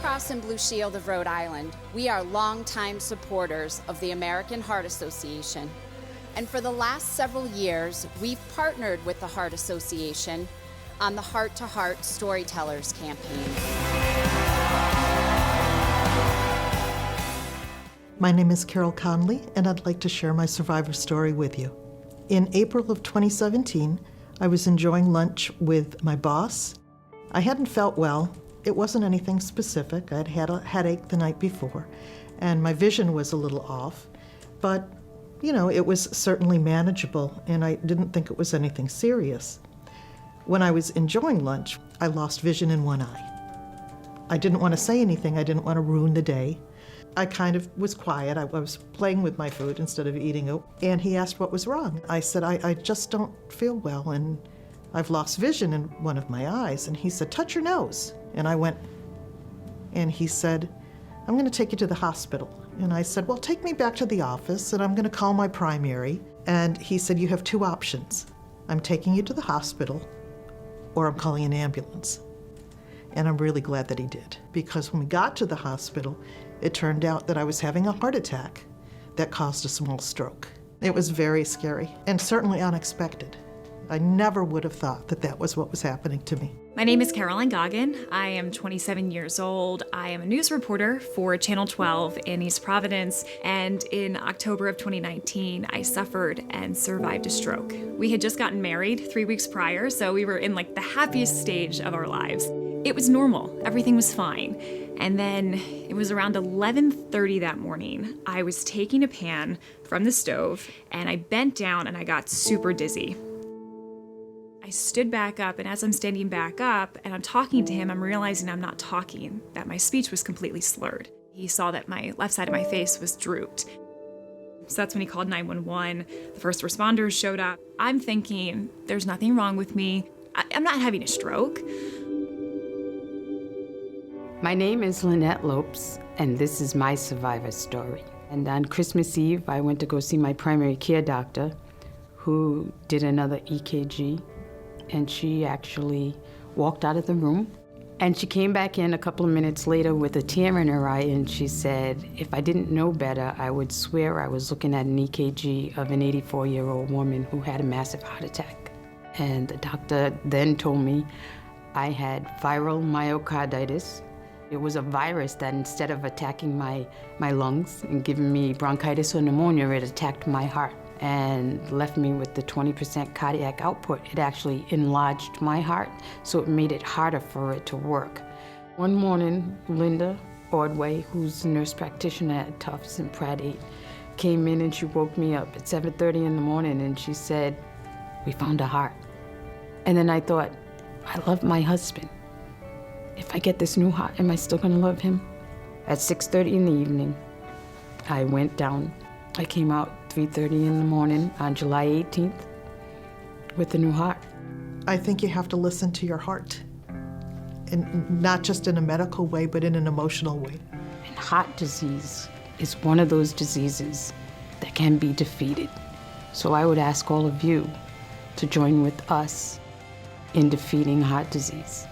Cross and Blue Shield of Rhode Island, we are longtime supporters of the American Heart Association. And for the last several years, we've partnered with the Heart Association on the Heart2Heart Storytellers campaign. My name is Carol Connolly, and I'd like to share my survivor story with you. In April of 2017, I was enjoying lunch with my boss. I hadn't felt well. It wasn't anything specific. I'd had a headache the night before, and my vision was a little off. But, it was certainly manageable, and I didn't think it was anything serious. When I was enjoying lunch, I lost vision in one eye. I didn't want to say anything. I didn't want to ruin the day. I kind of was quiet. I was playing with my food instead of eating it. And he asked what was wrong. I said, I just don't feel well, and I've lost vision in one of my eyes. And he said, touch your nose. And I went, and he said, I'm going to take you to the hospital. And I said, well, take me back to the office, and I'm going to call my primary. And he said, you have two options. I'm taking you to the hospital, or I'm calling an ambulance. And I'm really glad that he did, because when we got to the hospital, it turned out that I was having a heart attack that caused a small stroke. It was very scary and certainly unexpected. I never would have thought that that was what was happening to me. My name is Carolyn Goggin. I am 27 years old. I am a news reporter for Channel 12 in East Providence, and in October of 2019, I suffered and survived a stroke. We had just gotten married 3 weeks prior, so we were in the happiest stage of our lives. It was normal. Everything was fine. And then it was around 11:30 that morning. I was taking a pan from the stove, and I bent down and I got super dizzy. I stood back up, and as I'm standing back up and I'm talking to him, I'm realizing I'm not talking, that my speech was completely slurred. He saw that my left side of my face was drooped. So that's when he called 911. The first responders showed up. I'm thinking, there's nothing wrong with me. I'm not having a stroke. My name is Lynette Lopes, and this is my survivor story. And on Christmas Eve, I went to go see my primary care doctor, who did another EKG, and she actually walked out of the room. And she came back in a couple of minutes later with a tear in her eye, and she said, if I didn't know better, I would swear I was looking at an EKG of an 84-year-old woman who had a massive heart attack. And the doctor then told me I had viral myocarditis. It was a virus that, instead of attacking my lungs and giving me bronchitis or pneumonia, it attacked my heart and left me with the 20% cardiac output. It actually enlarged my heart, so it made it harder for it to work. One morning, Linda Ordway, who's a nurse practitioner at Tufts and Pratt 8, came in and she woke me up at 7:30 in the morning, and she said, we found a heart. And then I thought, I love my husband. If I get this new heart, am I still gonna love him? At 6:30 in the evening, I went down. I came out 3:30 in the morning on July 18th with a new heart. I think you have to listen to your heart, and not just in a medical way, but in an emotional way. And heart disease is one of those diseases that can be defeated. So I would ask all of you to join with us in defeating heart disease.